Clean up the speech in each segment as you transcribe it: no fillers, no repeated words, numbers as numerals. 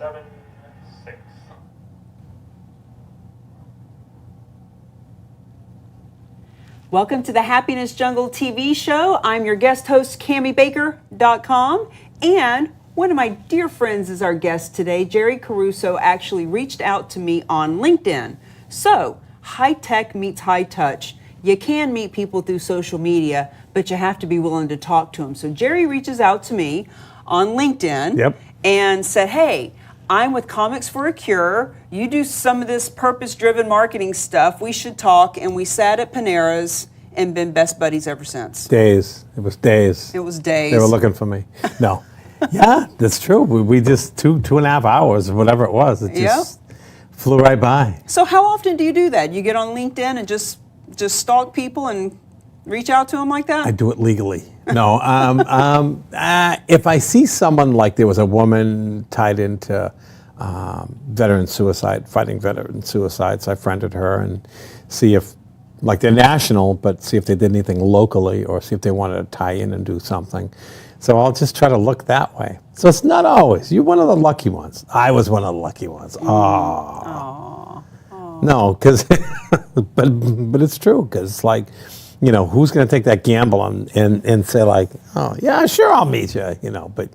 7-6. Welcome to the Happiness Jungle TV show. I'm your guest host, CammieBaker.com, and one of my dear friends is our guest today. Jerry Caruso actually reached out to me on LinkedIn. So, high tech meets high touch. You can meet people through social media, but you have to be willing to talk to them. So Jerry reaches out to me on LinkedIn and said, hey, I'm with Comics for a Cure. You do some of this purpose-driven marketing stuff. We should talk. And we sat at Panera's and been best buddies ever since. Days. It was days. It was days. They were looking for me. No. Yeah, that's true. We just 2.5 hours, whatever it was. It just flew right by. So how often do you do that? You get on LinkedIn and just stalk people and reach out to them like that? I do it legally. No. If I see someone, like there was a woman tied into veteran suicide, fighting veteran suicide, so I friended her and see if, like they're national, but see if they did anything locally or see if they wanted to tie in and do something. So I'll just try to look that way. So it's not always. You're one of the lucky ones. I was one of the lucky ones. Oh. No, because, but it's true, because it's like, you know, who's going to take that gamble and say like, oh, yeah, sure, I'll meet you, you know, but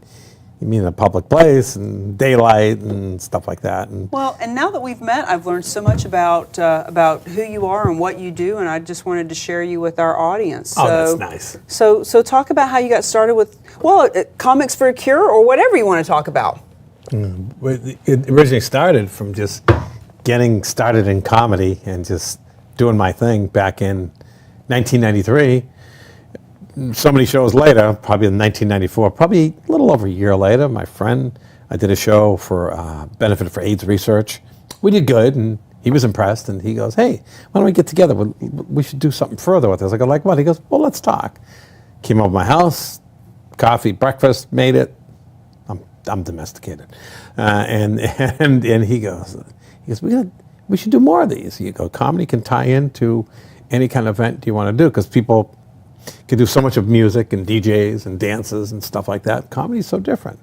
you mean in a public place and daylight and stuff like that. And well, and now that we've met, I've learned so much about who you are and what you do, and I just wanted to share you with our audience. Oh, that's nice. So talk about how you got started with, well, Comics for a Cure or whatever you want to talk about. It originally started from just getting started in comedy and just doing my thing back in 1993. So many shows later, probably in 1994, probably a little over a year later, my friend, I did a show for benefit for AIDS research. We did good, and he was impressed, and he goes, hey, why don't we get together? We should do something further with this. I go, like what? He goes, well, let's talk. Came over to my house, coffee, breakfast, made it. I'm domesticated. And he goes, we should do more of these. You go, comedy can tie into any kind of event you want to do, because people can do so much of music and DJs and dances and stuff like that. Comedy's so different,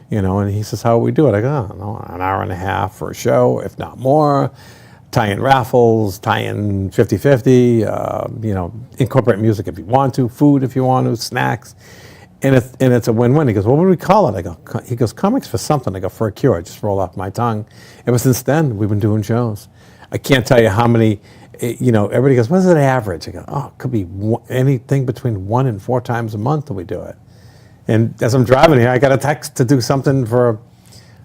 you know. And he says, how do we do it? I go, oh, no, an hour and a half for a show, if not more. Tie in raffles, tie in 50-50, you know, incorporate music if you want to, food if you want to, snacks. And it's a win-win. He goes, well, what do we call it? He goes, Comics for something. I go, for a Cure. I just roll off my tongue. Ever since then, we've been doing shows. I can't tell you how many, you know, everybody goes, what is it average? I go, oh, it could be anything between 1 and 4 times a month that we do it. And as I'm driving here, I got a text to do something for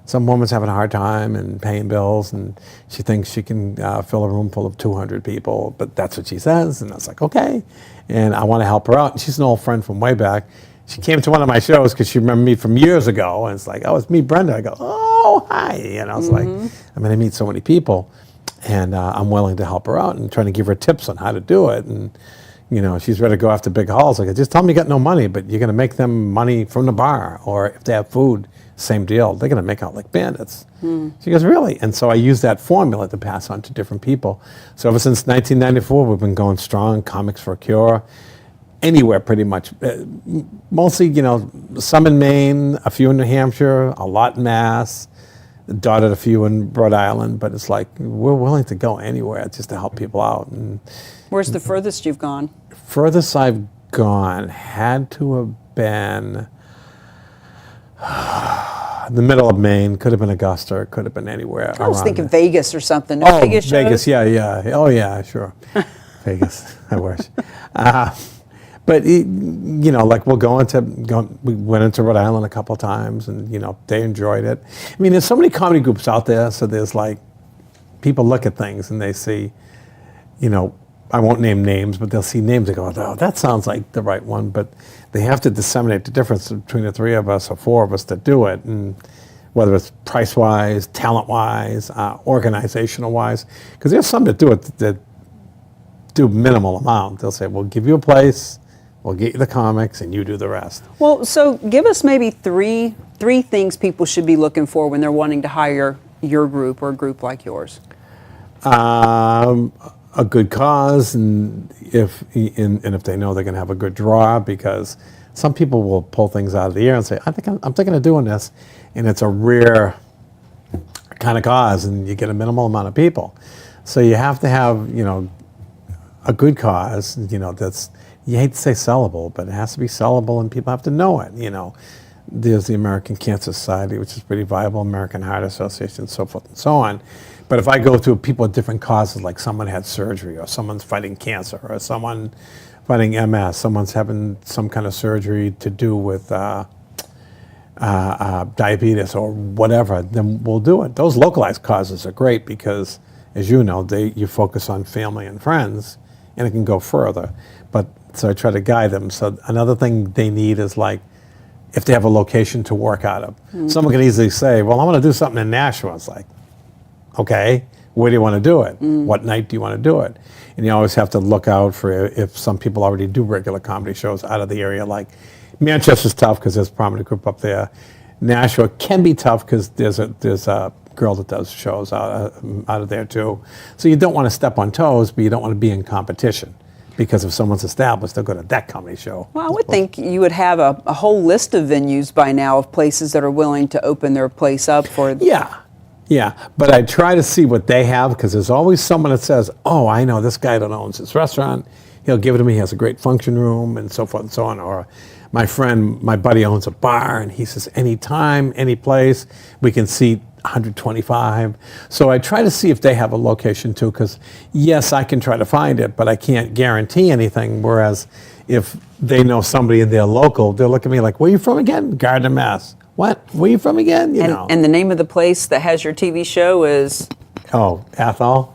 some woman's having a hard time and paying bills, and she thinks she can fill a room full of 200 people, but that's what she says. And I was like, okay. And I want to help her out. And she's an old friend from way back. She came to one of my shows because she remembered me from years ago. And it's like, oh, it's me, Brenda. I go, oh, hi. And I was like, I mean, I meet so many people. And I'm willing to help her out and trying to give her tips on how to do it. And, you know, she's ready to go after big halls. Like, just tell them you got no money, but you're going to make them money from the bar. Or if they have food, same deal. They're going to make out like bandits. She goes, really? And so I use that formula to pass on to different people. So ever since 1994, we've been going strong, Comics for a Cure. Anywhere, pretty much. Mostly, you know, some in Maine, a few in New Hampshire, a lot in Mass. Dotted a few in Rhode Island, but it's like we're willing to go anywhere just to help people out. And where's the furthest you've gone? Furthest I've gone had to have been the middle of Maine. Could have been Augusta. It could have been anywhere. I was thinking there. Vegas or something. No Vegas shows? Vegas, yeah. Oh, yeah, sure. Vegas, I wish. But you know, like we went into Rhode Island a couple of times, and you know, they enjoyed it. I mean, there's so many comedy groups out there, so there's like people look at things and they see, you know, I won't name names, but they'll see names. They go, oh, that sounds like the right one, but they have to disseminate the difference between the 3 of us or 4 of us that do it, and whether it's price-wise, talent-wise, organizational-wise, because there's some that do it that do minimal amount. They'll say, we'll give you a place. We'll get you the comics, and you do the rest. Well, so give us maybe three things people should be looking for when they're wanting to hire your group or a group like yours. A good cause, and if they know they're going to have a good draw, because some people will pull things out of the air and say, I'm thinking of doing this, and it's a rare kind of cause, and you get a minimal amount of people. So you have to have, a good cause, that's, you hate to say sellable, but it has to be sellable and people have to know it, There's the American Cancer Society, which is pretty viable, American Heart Association, so forth and so on. But if I go to people with different causes, like someone had surgery, or someone's fighting cancer, or someone fighting MS, someone's having some kind of surgery to do with diabetes or whatever, then we'll do it. Those localized causes are great because, as you know, you focus on family and friends, and it can go further. But so I try to guide them. So another thing they need is like, if they have a location to work out of. Someone can easily say, well, I want to do something in Nashville. It's like, okay, where do you want to do it? What night do you want to do it? And you always have to look out for if some people already do regular comedy shows out of the area. Like Manchester's tough because there's a prominent group up there. Nashville can be tough because there's a girl that does shows out of there too. So you don't want to step on toes, but you don't want to be in competition. Because if someone's established, they'll go to that comedy show. Well, I would think you would have a whole list of venues by now of places that are willing to open their place up for. Yeah. But I try to see what they have, because there's always someone that says, oh, I know this guy that owns this restaurant. He'll give it to me. He has a great function room and so forth and so on. Or my buddy owns a bar, and he says, anytime, any place, we can seat 125. So I try to see if they have a location too, because yes, I can try to find it, but I can't guarantee anything. Whereas if they know somebody in their local, they'll look at me like, where are you from again? Gardner, Mass. What? Where are you from again? And the name of the place that has your TV show is? Oh, Athol?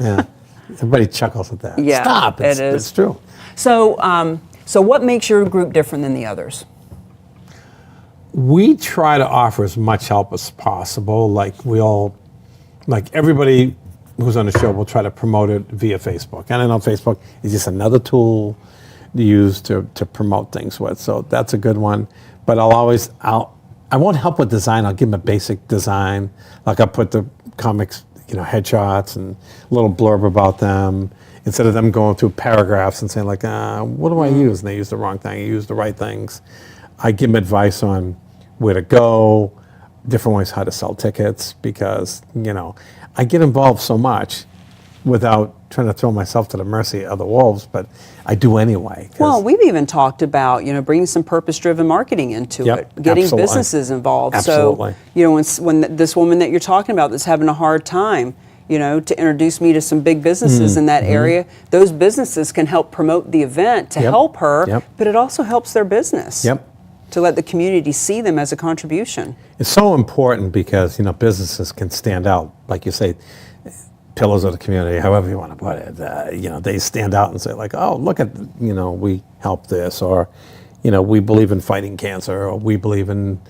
Yeah. Everybody chuckles at that. Yeah, Stop. It's true. So, so what makes your group different than the others? We try to offer as much help as possible. Like everybody who's on the show will try to promote it via Facebook. And I know Facebook is just another tool to use to promote things with. So that's a good one. But I won't help with design. I'll give them a basic design. Like I'll put the comics, headshots and a little blurb about them, instead of them going through paragraphs and saying like, what do I use? And they use the wrong thing. You use the right things. I give them advice on where to go, different ways how to sell tickets, because, I get involved so much without trying to throw myself to the mercy of the wolves, but I do anyway. Well, we've even talked about, bringing some purpose-driven marketing into it, getting businesses involved. Absolutely. So, when this woman that you're talking about that's having a hard time, to introduce me to some big businesses in that area, those businesses can help promote the event to help her, but it also helps their business. To let the community see them as a contribution. It's so important because, businesses can stand out. Like you say, pillars of the community, however you want to put it. They stand out and say like, oh, look at, we help this, or, we believe in fighting cancer, or we believe in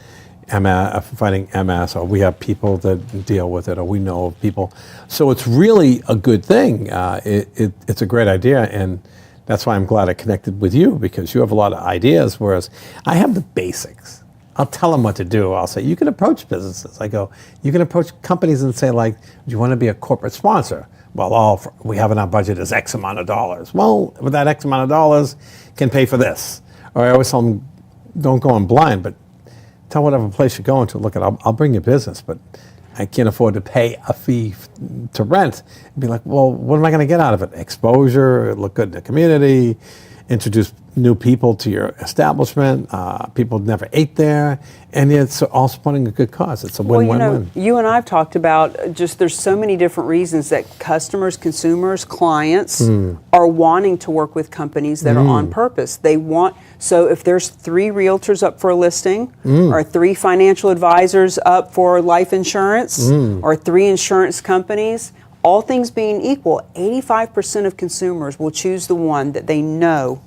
fighting MS, or we have people that deal with it, or we know of people. So it's really a good thing. It's a great idea, and that's why I'm glad I connected with you, because you have a lot of ideas, whereas I have the basics. I'll tell them what to do. I'll say, you can approach businesses. I go, you can approach companies and say like, do you want to be a corporate sponsor? Well, all we have in our budget is X amount of dollars. Well, with that X amount of dollars can pay for this. Or I always tell them, don't go in blind, but tell whatever place you're going to, look at, I'll bring you business, but I can't afford to pay a fee to rent. And be like, well, what am I going to get out of it? Exposure, look good in the community, introduce new people to your establishment. People never ate there, and it's all supporting a good cause. It's a win-win-win. You and I've talked about just there's so many different reasons that customers, consumers, clients are wanting to work with companies that are on purpose. They want, so if there's 3 realtors up for a listing, or 3 financial advisors up for life insurance, or 3 insurance companies, all things being equal, 85% of consumers will choose the one that they know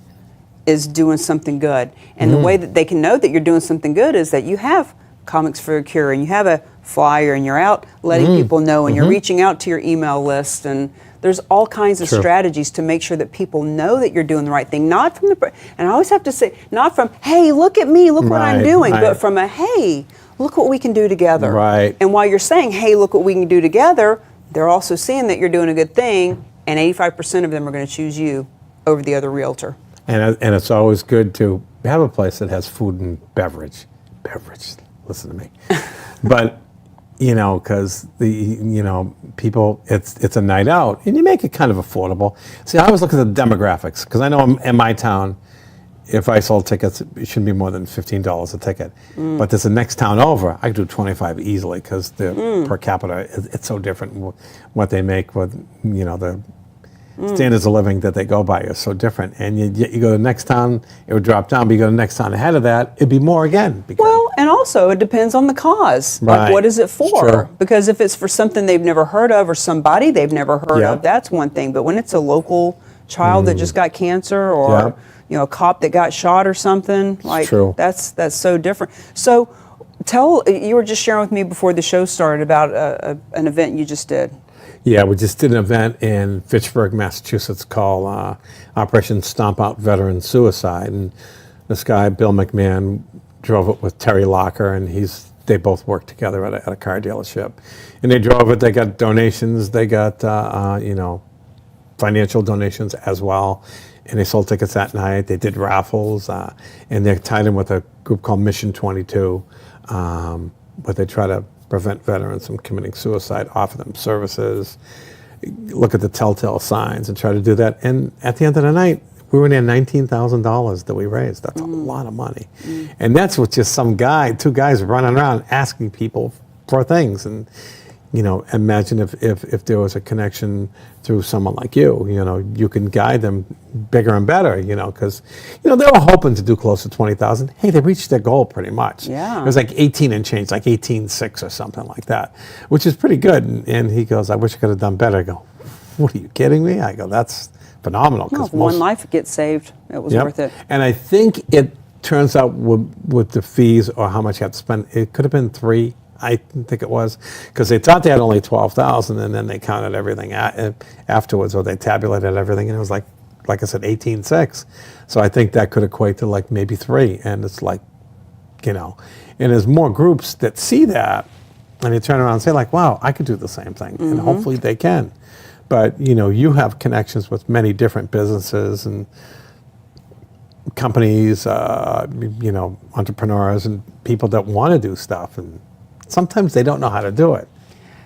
is doing something good. And the way that they can know that you're doing something good is that you have Comics for a Cure, and you have a flyer, and you're out letting people know, and you're reaching out to your email list, and there's all kinds of strategies to make sure that people know that you're doing the right thing. Not from and I always have to say, not from, hey, look at me, look what I'm doing, but from a, hey, look what we can do together. Right. And while you're saying, hey, look what we can do together, they're also seeing that you're doing a good thing, and 85% of them are going to choose you over the other realtor. And it's always good to have a place that has food and beverage. Listen to me. But because people, it's a night out, and you make it kind of affordable. See, I always look at the demographics, because I know in my town, if I sold tickets, it shouldn't be more than $15 a ticket. But there's the next town over, I could do 25 easily, because the per capita, it's so different. What they make with, the standards of living that they go by are so different. And you go to the next town, it would drop down, but you go to the next town ahead of that, it'd be more again. Well, and also it depends on the cause. Right. Like, what is it for? Sure. Because if it's for something they've never heard of or somebody they've never heard Yep. of, that's one thing. But when it's a local child that just got cancer, or Yep. a cop that got shot or something, like true. that's so different. So, you were just sharing with me before the show started about an event you just did. Yeah, we just did an event in Fitchburg, Massachusetts called Operation Stomp Out Veteran Suicide. And this guy, Bill McMahon, drove it with Terry Locker, and they both worked together at a car dealership. And they drove it, they got donations, they got, financial donations as well. And they sold tickets that night, they did raffles, and they're tied in with a group called Mission 22, but they try to prevent veterans from committing suicide, offer them services, look at the telltale signs, and try to do that. And at the end of the night, we were near $19,000 that we raised. That's a lot of money. And that's with just two guys running around asking people for things. And, imagine if there was a connection through someone like you, you can guide them bigger and better, because, they were hoping to do close to 20,000. Hey, they reached their goal pretty much. Yeah. It was like 18 and change, like 18.6 or something like that, which is pretty good. And he goes, I wish I could have done better. I go, what, are you kidding me? I go, that's phenomenal. No, if one life gets saved, it was Yep. worth it. And I think it turns out with the fees or how much you have to spend, it could have been 3. I think it was, because they thought they had only 12,000, and then they counted everything afterwards, or they tabulated everything, and it was like I said, 18.6. So I think that could equate to like maybe 3, and it's like, and there's more groups that see that, and they turn around and say like, wow, I could do the same thing, and hopefully they can. But you have connections with many different businesses and companies, entrepreneurs and people that want to do stuff, and sometimes they don't know how to do it.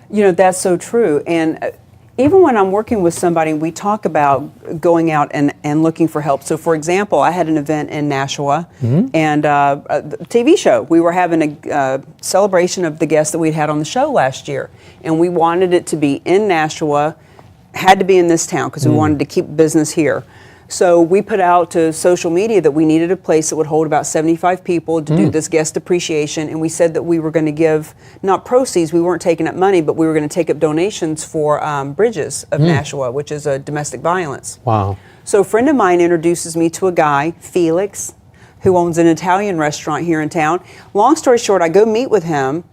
That's so true. And even when I'm working with somebody, we talk about going out and looking for help. So, for example, I had an event in Nashua, and a TV show. We were having a celebration of the guests that we'd had on the show last year, and we wanted it to be in Nashua, had to be in this town because we wanted to keep business here. So we put out to social media that we needed a place that would hold about 75 people to do this guest appreciation, and we said that we were going to give, not proceeds, we weren't taking up money, but we were going to take up donations for Bridges of Nashua, which is a domestic violence. Wow. So a friend of mine introduces me to a guy, Felix, who owns an Italian restaurant here in town. Long story short, I go meet with him.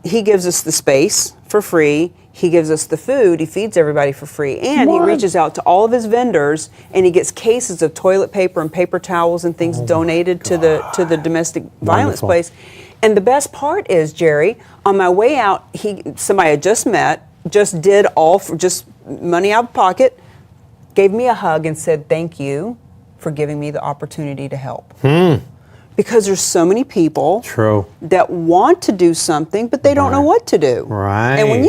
He gives us the space for free. He gives us the food, he feeds everybody for free, and he reaches out to all of his vendors, and he gets cases of toilet paper and paper towels and things donated to the domestic violence place. And the best part is, Jerry, on my way out, somebody I just met, just did all for just money out of pocket, gave me a hug and said, thank you for giving me the opportunity to help. Because there's so many people that want to do something, but they don't know what to do. Right. And when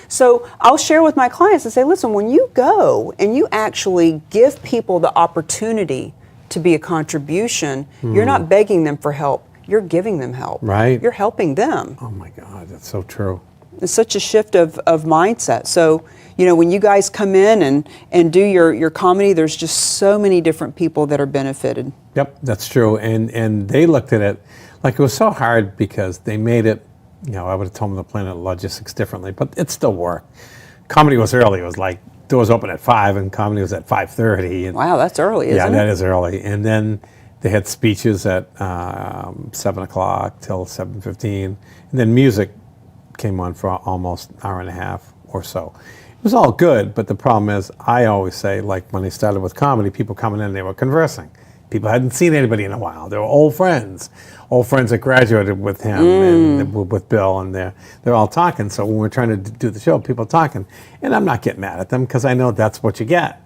so I'll share with my clients and say, listen, when you go and you actually give people the opportunity to be a contribution, you're not begging them for help, you're giving them help. Right. You're helping them. Oh my God, that's so true. It's such a shift of mindset. So, when you guys come in and do your comedy, there's just so many different people that are benefited. Yep, that's true. And they looked at it like it was so hard because they made it, I would have told them to plan the logistics differently, but it still worked. Comedy was early. It was like doors open at 5 and comedy was at 5:30. And wow, that's early, isn't it? Yeah, that is early. And then they had speeches at 7 o'clock till 7:15. And then music came on for almost an hour and a half or so. It was all good, but the problem is, I always say, like when they started with comedy, people coming in, they were conversing. People hadn't seen anybody in a while. They were old friends that graduated with him and with Bill, and they're all talking. So when we're trying to do the show, people talking, and I'm not getting mad at them because I know that's what you get.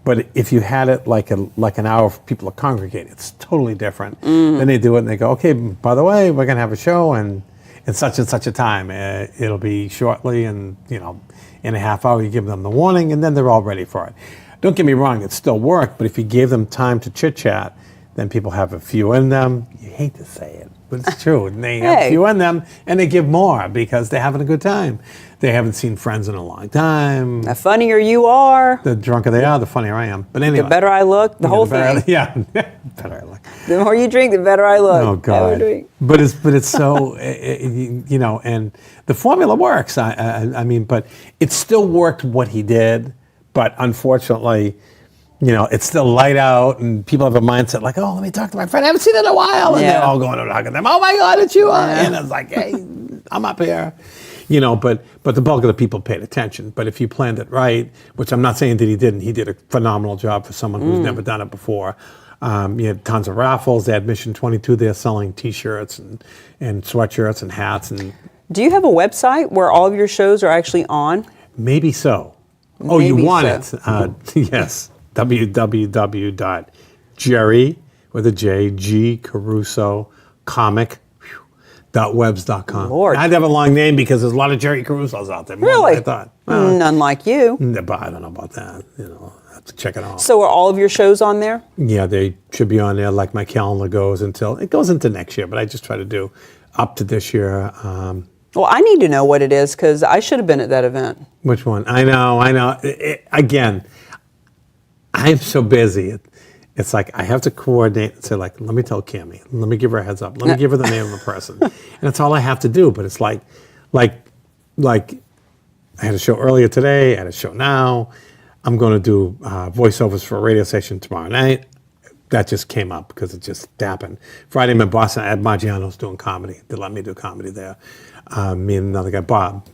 But if you had it like an hour for people to congregate, it's totally different. Then they do it and they go, okay, by the way, we're gonna have a show, and in such and such a time. It'll be shortly, and in a half hour you give them the warning, and then they're all ready for it. Don't get me wrong, it still worked, but if you gave them time to chit chat, then people have a few in them. You hate to say it, but it's true. And they have a few in them, and they give more because they're having a good time. They haven't seen friends in a long time. The funnier you are, The drunker they are, the funnier I am. But anyway. the better I look, the whole thing. Yeah, better I look. The more you drink, the better I look. Oh God! But it's so and the formula works. I mean, but it still worked what he did. But unfortunately, it's still light out, and people have a mindset like, oh, let me talk to my friend. I haven't seen it in a while, and they're all going to talk to them. Oh my God, it's you! And it's like, hey, I'm up here. But the bulk of the people paid attention. But if you planned it right, which I'm not saying that he didn't, he did a phenomenal job for someone who's never done it before. You had tons of raffles. They had Mission 22 there selling T-shirts and sweatshirts and hats. And do you have a website where all of your shows are actually on? Maybe so. Oh, you want it? Yes. www.Jerry with a J, G Caruso comic. .webs.com. Lord. I'd have a long name because there's a lot of Jerry Carusos out there. Really? I thought. None like you. But I don't know about that. I have to check it out. So are all of your shows on there? Yeah, they should be on there. Like my calendar goes into next year, but I just try to do up to this year. Well, I need to know what it is because I should have been at that event. Which one? I know. Again, I'm so busy. It's like I have to coordinate and say, like, let me tell Cammie, let me give her a heads up, let me give her the name of a person, and that's all I have to do. But it's like I had a show earlier today, I had a show now. I'm going to do voiceovers for a radio station tomorrow night. That just came up because it just happened. Friday I'm in Boston. Ed Margiano's doing comedy. They let me do comedy there. Me and another guy, Bob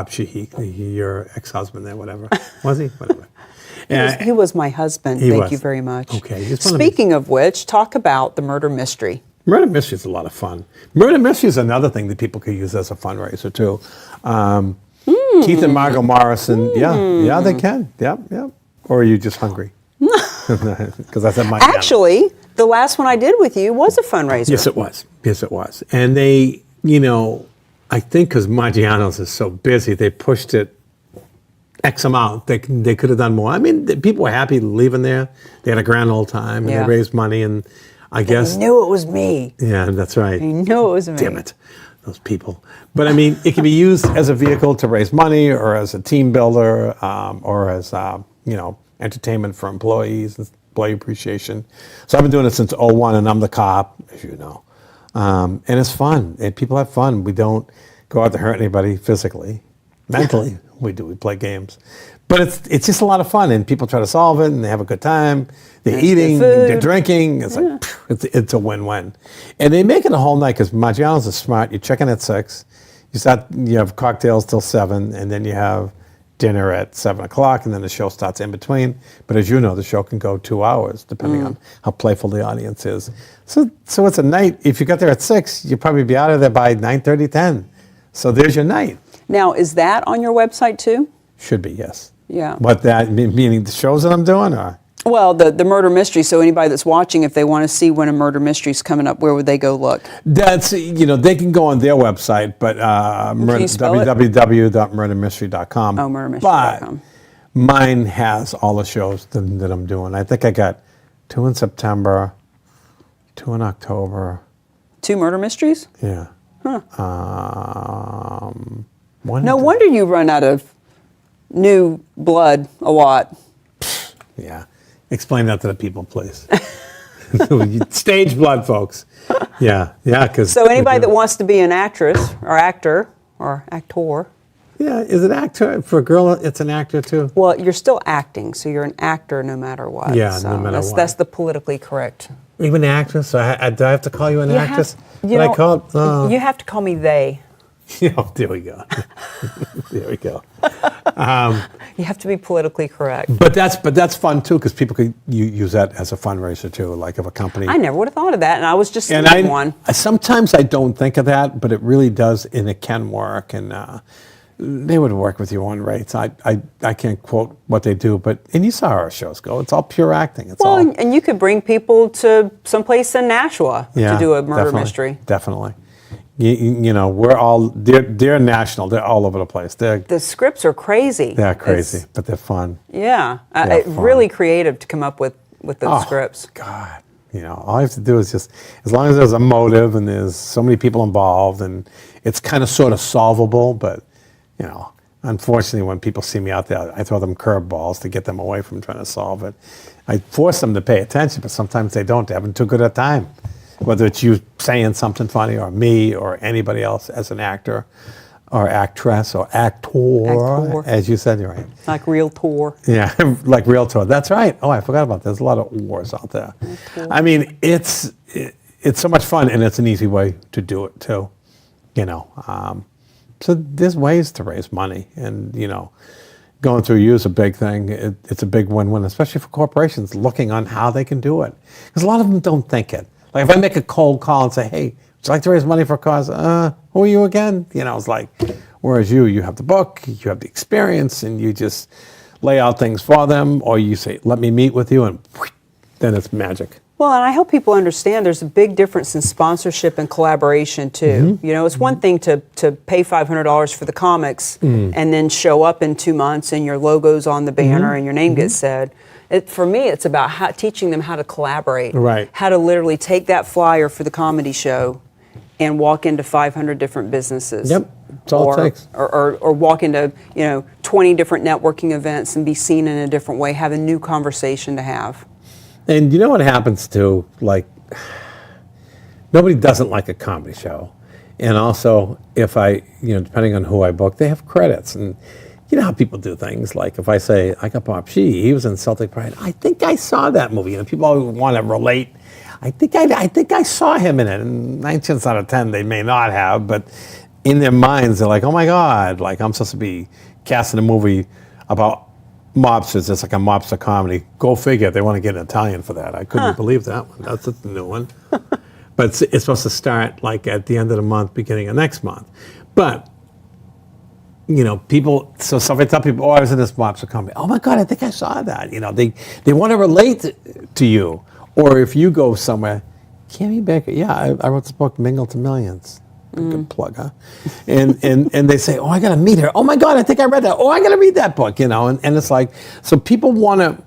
Sheehy, your ex-husband there, whatever. Was he? Whatever. He was my husband. Thank you very much. Okay. Speaking of which, talk about the murder mystery. Murder mystery is a lot of fun. Murder mystery is another thing that people could use as a fundraiser too. Keith and Margot Morrison, yeah, they can. Yep. Or are you just hungry? Because I said my. Actually, the last one I did with you was a fundraiser. Yes, it was. And they, I think because Margiano's is so busy, they pushed it X amount. They could have done more. I mean, people were happy leaving there. They had a grand old time, and they raised money, and I guess. They knew it was me. Yeah, that's right. They knew it was me. Damn it, those people. But I mean, it can be used as a vehicle to raise money, or as a team builder, or as entertainment for employees, employee appreciation. So I've been doing it since '01, and I'm the cop, as you know. And it's fun. And people have fun. We don't go out to hurt anybody physically. Mentally, we do. We play games. But it's just a lot of fun, and people try to solve it, and they have a good time. They're eating, they're drinking. It's like, it's a win-win. And they make it a whole night, because Margiano's is smart. You check in at 6. You have cocktails till 7, and then you have dinner at 7 o'clock, and then the show starts in between. But as you know, the show can go 2 hours, depending on how playful the audience is. So it's a night. If you got there at 6, you'd probably be out of there by 9:30, 10. So there's your night. Now, is that on your website too? Should be, yes. Yeah. What that, meaning the shows that I'm doing, or? Well, the murder mystery. So anybody that's watching, if they want to see when a murder mystery is coming up, where would they go look? That's, they can go on their website, but www.murdermystery.com. Oh, murdermystery.com. But mine has all the shows that I'm doing. I think I got 2 in September, 2 in October. 2 murder mysteries? Yeah. Huh. No wonder you run out of new blood a lot. Yeah. Explain that to the people, please. Stage blood, folks. Yeah. So anybody that wants to be an actress or actor or actor. Yeah, is it actor? For a girl, it's an actor too? Well, you're still acting, so you're an actor no matter what. Yeah, so no matter what. That's the politically correct. Even an actress? Do I have to call you an actress? You have to call me they. Oh, there we go. There we go. You have to be politically correct. But that's fun too, because people could use that as a fundraiser too, like of a company. I never would have thought of that, and I was just one. Sometimes I don't think of that, but it really does, and it can work, and they would work with you on rates. I can't quote what they do, and you saw how our shows go. It's all pure acting. And you could bring people to someplace in Nashua to do a murder mystery. Definitely. You know, they're national. They're all over the place. The scripts are crazy. They're crazy, but they're fun. Yeah, They're fun. really creative to come up with those scripts. God, you know, all you have to do is just, as long as there's a motive and there's so many people involved and it's kind of sort of solvable, but, you know, unfortunately when people see me out there, I throw them curveballs to get them away from trying to solve it. I force them to pay attention, but sometimes they don't. They're having too good a time. Whether it's you saying something funny or me or anybody else as an actor or actress or actor. As you said, you're right. Like realtor. Yeah, like realtor. That's right. Oh, I forgot about that. There's a lot of wars out there. I mean, it's so much fun, and it's an easy way to do it too. You know, so there's ways to raise money, and you know, going through you is a big thing. It's a big win-win, especially for corporations looking on how they can do it, because a lot of them don't think it. Like if I make a cold call and say, "Hey, would you like to raise money for a cause?" Who are you again? You know, it's like, whereas you have the book, you have the experience, and you just lay out things for them, or you say, "Let me meet with you," and then it's magic. Well, and I hope people understand there's a big difference in sponsorship and collaboration too. You know, it's one thing to pay $500 for the comics and then show up in 2 months and your logo's on the banner and your name gets said. For me, it's about teaching them how to collaborate. Right. How to literally take that flyer for the comedy show and walk into 500 different businesses. Yep, that's all it takes. Or walk into 20 different networking events and be seen in a different way, have a new conversation to have. And you know what happens too? Like, nobody doesn't like a comedy show. And also, if depending on who I book, they have credits. And you know how people do things. Like if I say, I got Bob Shee, he was in Celtic Pride. I think I saw that movie. People always want to relate. I think I saw him in it. And 9 chances out of 10, they may not have. But in their minds, they're like, oh my God, like I'm supposed to be casting a movie about mobsters. It's like a mobster comedy. Go figure. They want to get an Italian for that. I couldn't believe that one. That's a new one. But it's supposed to start like at the end of the month, beginning of next month. But, you know, people, so if I tell people, oh, I was in this mobster comedy. Oh my God, I think I saw that. You know, they want to relate to you. Or if you go somewhere, Cammy Baker, yeah, I wrote this book, Mingle to Millions. Good plug, huh? And they say, oh, I got to meet her. Oh my God, I think I read that. Oh, I got to read that book, you know. And it's like, so people want to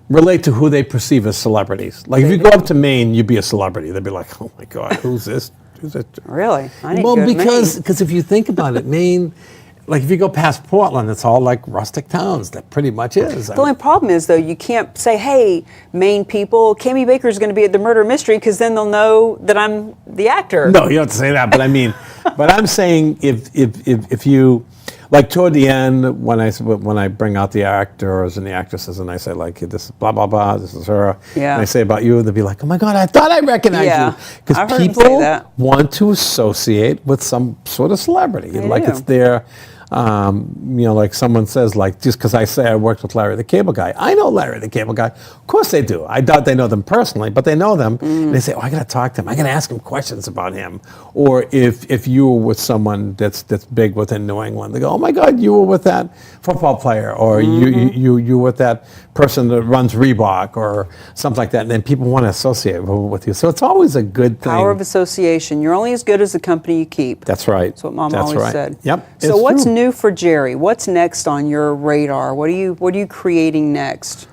relate to who they perceive as celebrities. Like if you go up to Maine, you'd be a celebrity. They'd be like, oh my God, who's this? Who's that? Really? I need to go to Maine. Because if you think about it, Maine, like if you go past Portland, it's all like rustic towns. That pretty much is. The only problem is, though, you can't say, hey, Maine people, Cammy Baker's going to be at the murder mystery, because then they'll know that I'm the actor. No, you don't have to say that. But I mean, but I'm saying if you, like toward the end, when I bring out the actors and the actresses and I say like, this is blah, blah, blah, this is her. Yeah. And I say about you, they'll be like, oh my God, I thought I recognized you. Because people want to associate with some sort of celebrity. Like it's their, like someone says, like, just because I say I worked with Larry the Cable Guy. I know Larry the Cable Guy. Of course they do. I doubt they know them personally, but they know them. And they say, oh, I got to talk to him. I got to ask him questions about him. Or if you were with someone that's big within New England, they go, oh my God, you were with that football player. Or you were with that person that runs Reebok or something like that. And then people want to associate with you. So it's always a good thing. Power of association. You're only as good as the company you keep. That's right. That's what Mom always said. Yep. So what's new for Jerry? What's next on your radar? What are you creating next?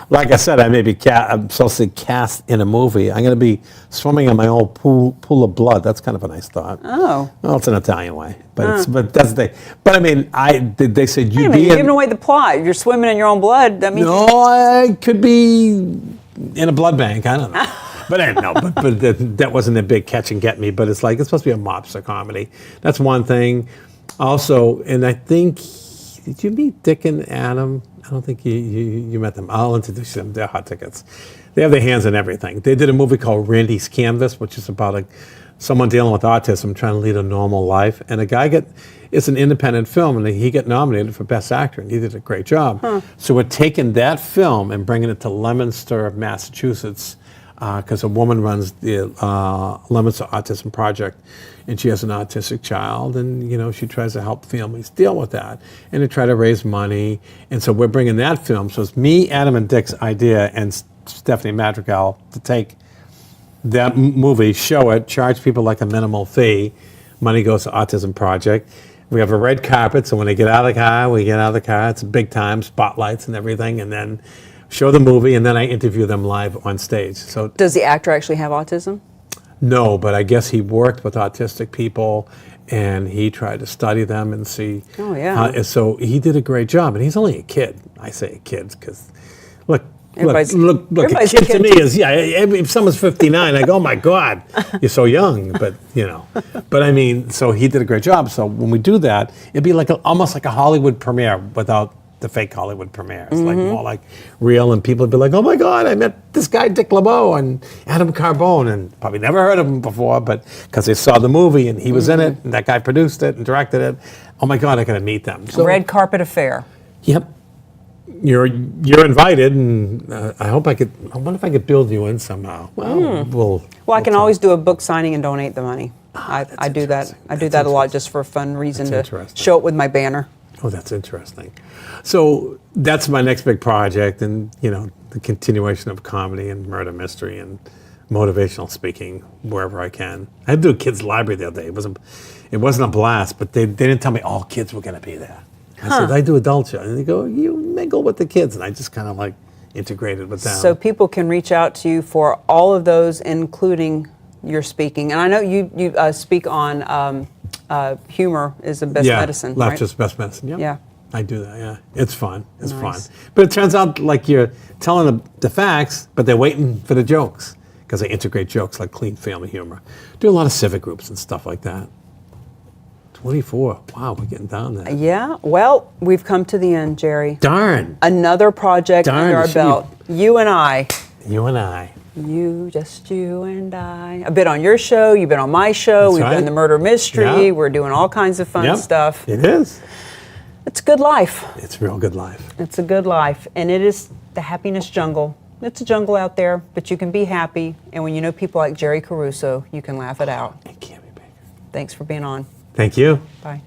Like I said, I'm supposed to cast in a movie. I'm going to be swimming in my own pool of blood. That's kind of a nice thought. Oh. Well, it's an Italian way, but that's the. But I mean, they said you're giving away the plot. You're swimming in your own blood. That means no, I could be in a blood bank. I don't know. But I know, but that wasn't a big catch and get me. But it's like it's supposed to be a mobster comedy. That's one thing. Also, and I think, did you meet Dick and Adam? I don't think you met them. I'll introduce them. They're hot tickets. They have their hands in everything. They did a movie called Randy's Canvas, which is about someone dealing with autism trying to lead a normal life. And a guy it's an independent film, and he got nominated for Best Actor, and he did a great job. So we're taking that film and bringing it to Leominster, Massachusetts, because a woman runs the Leominster Autism Project, and she has an autistic child, and she tries to help families deal with that, and to try to raise money. And so we're bringing that film. So it's me, Adam, and Dick's idea, and Stephanie Madrigal to take that movie, show it, charge people like a minimal fee. Money goes to Autism Project. We have a red carpet, so when they get out of the car, we get out of the car. It's big time, spotlights and everything, and then show the movie, and then I interview them live on stage. So Does the actor actually have autism? no, but I guess he worked with autistic people, and he tried to study them and see. Oh, yeah. And so he did a great job, and he's only a kid. I say a kid because, look, Everybody's- look, a everybody's kid a to kid. me is, yeah, if someone's 59, I go, oh my God, you're so young, but But I mean, so he did a great job. So when we do that, it'd be like almost like a Hollywood premiere without the fake Hollywood premiere. It's like more like real, and people would be like, oh my God, I met this guy Dick LeBeau and Adam Carbone, and probably never heard of him before, but because they saw the movie and he was in it, and that guy produced it and directed it. Oh my God, I gotta meet them. So, Red carpet affair. yep. You're invited, and I wonder if I could build you in somehow. Well, Well, I can always do a book signing and donate the money. I do that. interesting. I do That's that a lot interesting. just for a fun reason That's to interesting. show it with my banner. Oh, that's interesting. So that's my next big project, and the continuation of comedy and murder mystery and motivational speaking wherever I can. I had to do a kids' library the other day. It wasn't a blast, but they didn't tell me all kids were going to be there. I said, I do adult show, and they go, you mingle with the kids, and I just kind of like integrated with them. So people can reach out to you for all of those, including your speaking. And I know you speak on humor is the best medicine, right? Laughter's best medicine. Yep. Yeah. I do that, yeah. It's fun. It's Nice. fun. But it turns out like you're telling them the facts, but they're waiting for the jokes because they integrate jokes like clean family humor. Do a lot of civic groups and stuff like that. 24. Wow, we're getting down there. Yeah. Well, we've come to the end, Jerry. Darn. Another project Darn, under our see, belt. You and I. You and I. Just you and I. I've been on your show. You've been on my show. That's We've right. done the murder mystery. Yeah. We're doing all kinds of fun Yep. stuff. It is. It's a good life. It's real good life. It's a good life. And it is the happiness jungle. It's a jungle out there, but you can be happy. And when you know people like Jerry Caruso, you can laugh it out. And Cammy Baker. Thanks for being on. Thank you. Bye.